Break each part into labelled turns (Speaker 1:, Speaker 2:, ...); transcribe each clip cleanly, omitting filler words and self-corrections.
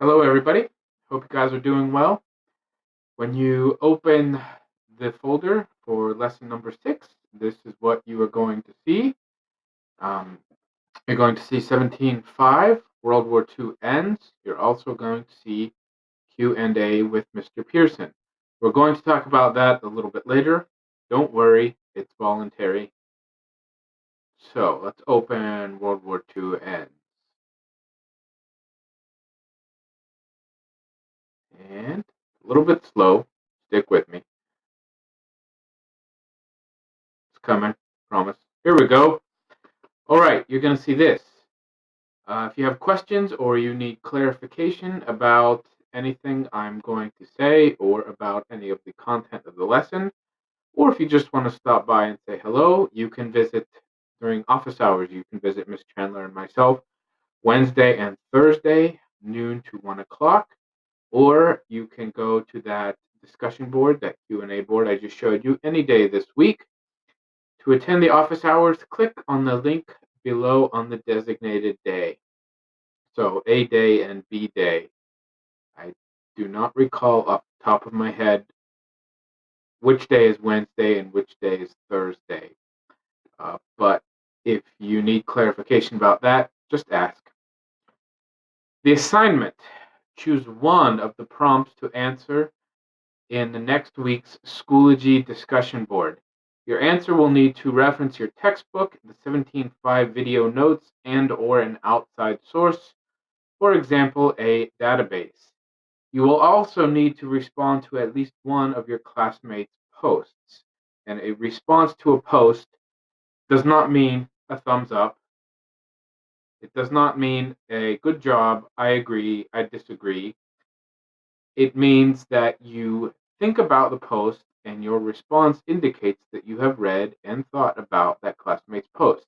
Speaker 1: Hello, everybody. Hope you guys are doing well. When you open the folder for lesson number 6, this is what you are going to see. Um, you're going to see 17.5, World War II ends. You're also going to see Q&A with Mr. Pearson. We're going to talk about that a little bit later. Don't worry, it's voluntary. So let's open World War II ends. And a little bit slow. Stick with me. It's coming. Promise. Here we go. All right, you're going to see this. If you have questions or you need clarification about anything I'm going to say or about any of the content of the lesson, or if you just want to stop by and say hello, you can visit during office hours. You can visit Miss Chandler and myself Wednesday and Thursday, noon to 1 o'clock, or you can go to that discussion board, that Q&A board I just showed you any day this week. To attend the office hours, click on the link below on the designated day. So A day and B day. I do not recall off the top of my head which day is Wednesday and which day is Thursday. But if you need clarification about that, just ask. The assignment: choose one of the prompts to answer in the next week's Schoology discussion board. Your answer will need to reference your textbook, the 17.5 video notes, and/or an outside source, for example, a database. You will also need to respond to at least one of your classmates' posts. And a response to a post does not mean a thumbs up. It does not mean a good job, I agree, I disagree. It means that you think about the post and your response indicates that you have read and thought about that classmate's post.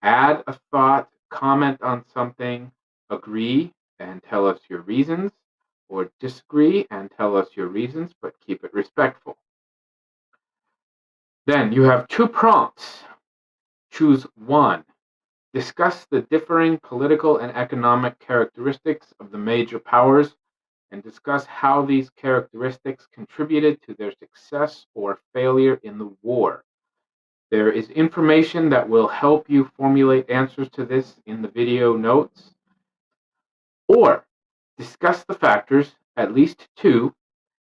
Speaker 1: Add a thought, comment on something, agree and tell us your reasons, or disagree and tell us your reasons, but keep it respectful. Then you have 2 prompts. Choose one. Discuss the differing political and economic characteristics of the major powers and discuss how these characteristics contributed to their success or failure in the war. There is information that will help you formulate answers to this in the video notes. Or discuss the factors, at least 2,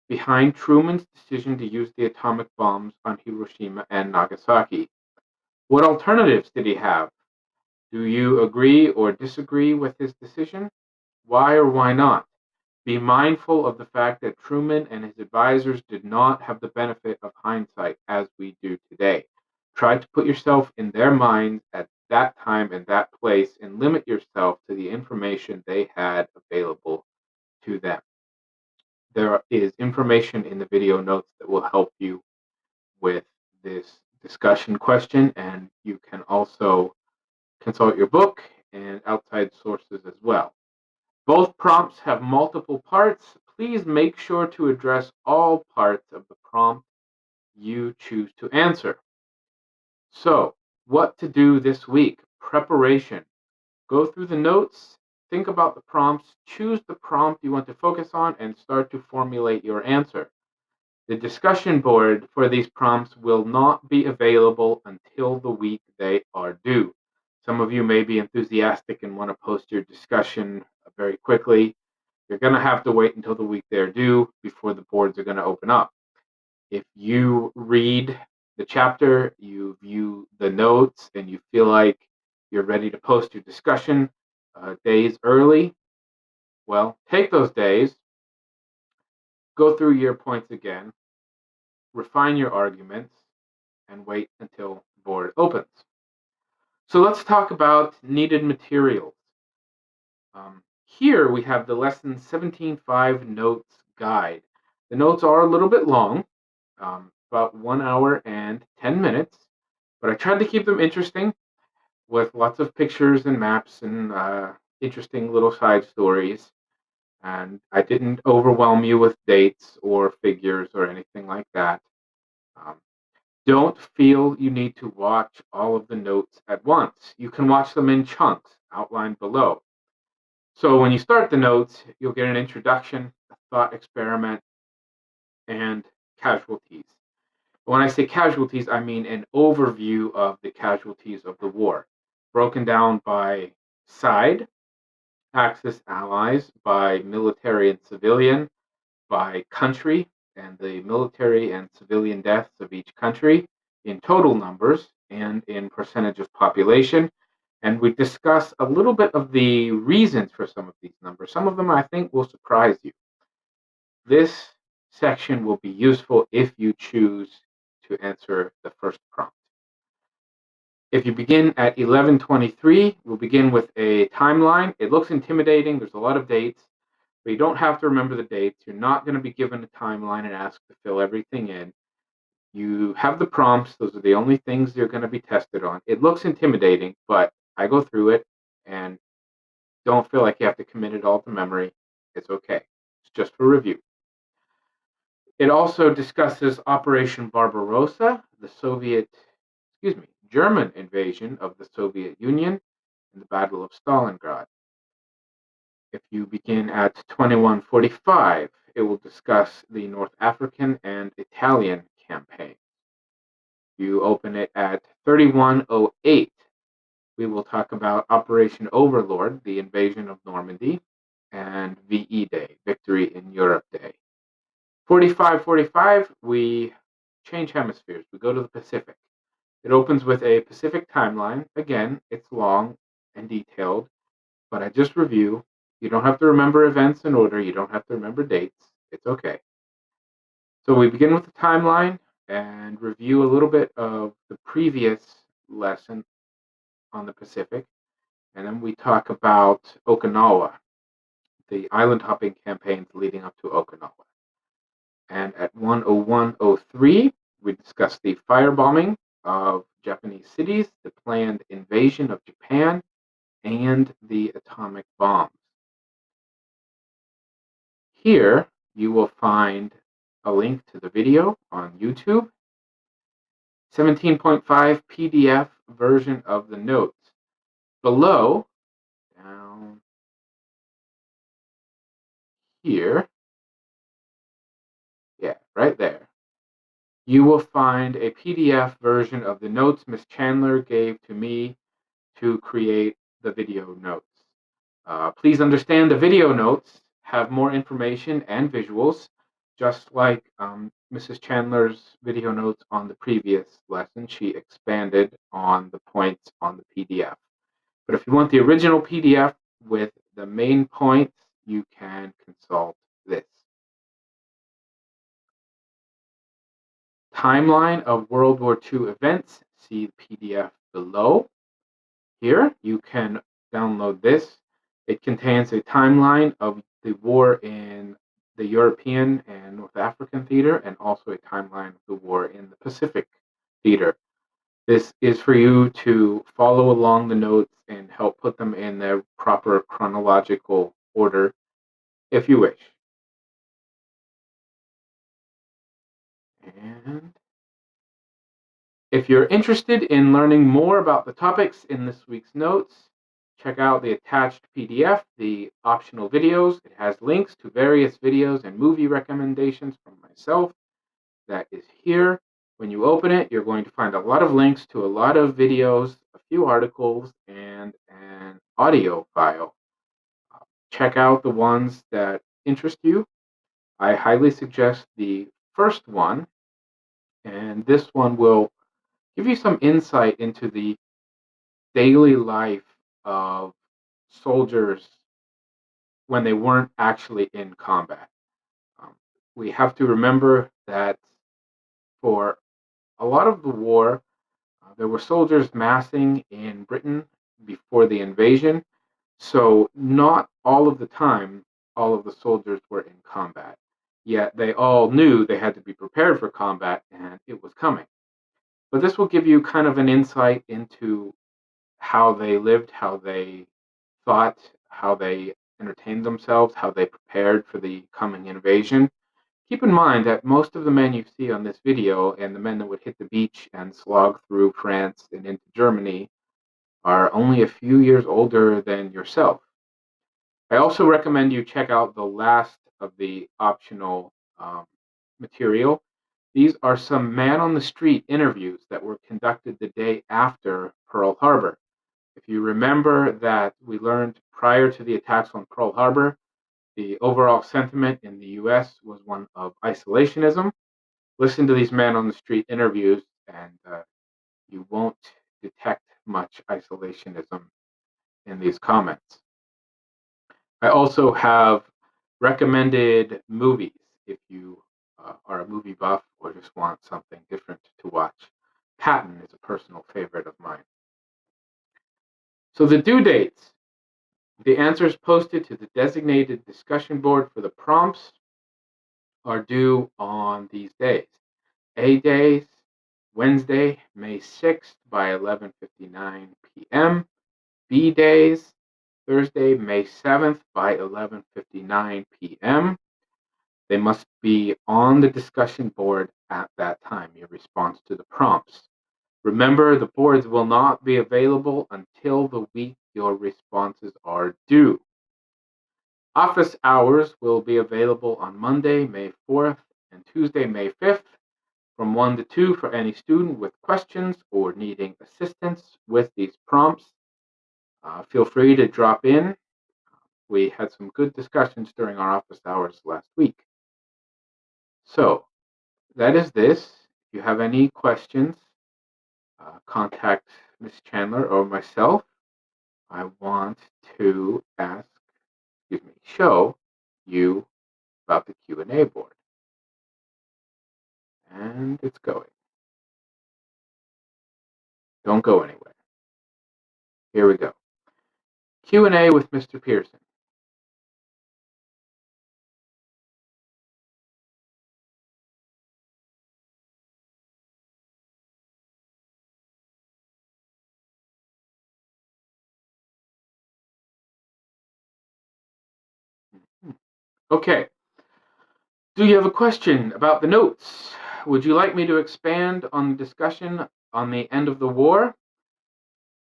Speaker 1: behind Truman's decision to use the atomic bombs on Hiroshima and Nagasaki. What alternatives did he have? Do you agree or disagree with his decision? Why or why not? Be mindful of the fact that Truman and his advisors did not have the benefit of hindsight as we do today. Try to put yourself in their minds at that time and that place and limit yourself to the information they had available to them. There is information in the video notes that will help you with this discussion question, and you can also consult your book and outside sources as well. Both prompts have multiple parts. Please make sure to address all parts of the prompt you choose to answer. So, what to do this week? Preparation. Go through the notes, think about the prompts, choose the prompt you want to focus on, and start to formulate your answer. The discussion board for these prompts will not be available until the week they are due. Some of you may be enthusiastic and want to post your discussion very quickly. You're going to have to wait until the week they're due before the boards are going to open up. If you read the chapter, you view the notes, and you feel like you're ready to post your discussion days early, well, take those days, go through your points again, refine your arguments, and wait until the board opens. So let's talk about needed materials. Here we have the lesson 17.5 notes guide. The notes are a little bit long, about 1 hour and 10 minutes, but I tried to keep them interesting with lots of pictures and maps and interesting little side stories. And I didn't overwhelm you with dates or figures or anything like that. Um, don't feel you need to watch all of the notes at once. You can watch them in chunks outlined below. So when you start the notes, you'll get an introduction, a thought experiment, and casualties. When I say casualties, I mean an overview of the casualties of the war, broken down by side, Axis allies, by military and civilian, by country, and the military and civilian deaths of each country in total numbers and in percentage of population. And we discuss a little bit of the reasons for some of these numbers. Some of them I think will surprise you. This section will be useful if you choose to answer the first prompt. If you begin at 1123, we'll begin with a timeline. It looks intimidating. There's a lot of dates, but you don't have to remember the dates. You're not going to be given a timeline and asked to fill everything in. You have the prompts. Those are the only things you're going to be tested on. It looks intimidating, but I go through it, and don't feel like you have to commit it all to memory. It's okay. It's just for review. It also discusses Operation Barbarossa, the German invasion of the Soviet Union in the Battle of Stalingrad. If you begin at 2145, it will discuss the North African and Italian campaign. You open it at 3108. We will talk about Operation Overlord, the invasion of Normandy, and VE Day, Victory in Europe Day. 4545, we change hemispheres. We go to the Pacific. It opens with a Pacific timeline. Again, it's long and detailed, but I just review. You don't have to remember events in order. You don't have to remember dates. It's okay. So we begin with the timeline and review a little bit of the previous lesson on the Pacific. And then we talk about Okinawa, the island hopping campaigns leading up to Okinawa. And at 10103, we discuss the firebombing of Japanese cities, the planned invasion of Japan, and the atomic bombs. Here, you will find a link to the video on YouTube, 17.5 PDF version of the notes. Below, down here, yeah, right there, you will find a PDF version of the notes Miss Chandler gave to me to create the video notes. Please understand the video notes have more information and visuals, just like Mrs. Chandler's video notes on the previous lesson. She expanded on the points on the PDF. But if you want the original PDF with the main points, you can consult this. Timeline of World War II events. See the PDF below. Here, you can download this. It contains a timeline of the war in the European and North African theater, and also a timeline of the war in the Pacific theater. This is for you to follow along the notes and help put them in their proper chronological order if you wish. And if you're interested in learning more about the topics in this week's notes, check out the attached PDF, the optional videos. It has links to various videos and movie recommendations from myself. That is here. When you open it, you're going to find a lot of links to a lot of videos, a few articles, and an audio file. Check out the ones that interest you. I highly suggest the first one, and this one will give you some insight into the daily life of soldiers when they weren't actually in combat. Um, we have to remember that for a lot of the war, there were soldiers massing in Britain before the invasion, so not all of the time all of the soldiers were in combat. Yet they all knew they had to be prepared for combat and it was coming. But this will give you kind of an insight into how they lived, how they thought, how they entertained themselves, how they prepared for the coming invasion. Keep in mind that most of the men you see on this video and the men that would hit the beach and slog through France and into Germany are only a few years older than yourself. I also recommend you check out the last of the optional material. These are some man on the street interviews that were conducted the day after Pearl Harbor. If you remember that we learned prior to the attacks on Pearl Harbor, the overall sentiment in the US was one of isolationism. Listen to these man on the street interviews, and you won't detect much isolationism in these comments. I also have recommended movies if you are a movie buff or just want something different to watch. Patton is a personal favorite of mine. So the due dates. The answers posted to the designated discussion board for the prompts are due on these days. A days, Wednesday, May 6th by 11:59 p.m. B days, Thursday, May 7th by 11:59 p.m. They must be on the discussion board at that time, your response to the prompts. Remember, the boards will not be available until the week your responses are due. Office hours will be available on Monday, May 4th and Tuesday, May 5th from 1 to 2 for any student with questions or needing assistance with these prompts. Feel free to drop in. We had some good discussions during our office hours last week. So that is this. If you have any questions, contact Ms. Chandler or myself. I want to show you about the Q&A board. And it's going. Don't go anywhere. Here we go. Q&A with Mr. Pearson. Okay. Do you have a question about the notes? Would you like me to expand on the discussion on the end of the war?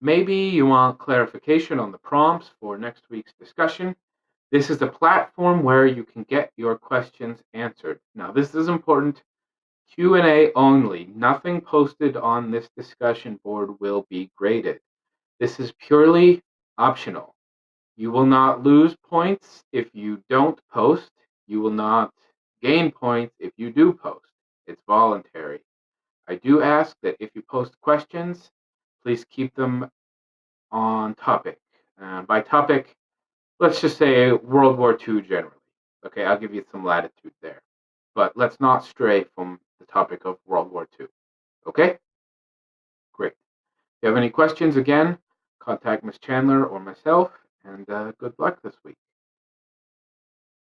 Speaker 1: Maybe you want clarification on the prompts for next week's discussion. This is a platform where you can get your questions answered. Now, this is important. Q&A only. Nothing posted on this discussion board will be graded. This is purely optional. You will not lose points if you don't post. You will not gain points if you do post. It's voluntary. I do ask that if you post questions, please keep them on topic. By topic, let's just say World War II generally. Okay, I'll give you some latitude there. But let's not stray from the topic of World War II. Okay? Great. If you have any questions, again, contact Ms. Chandler or myself, and good luck this week.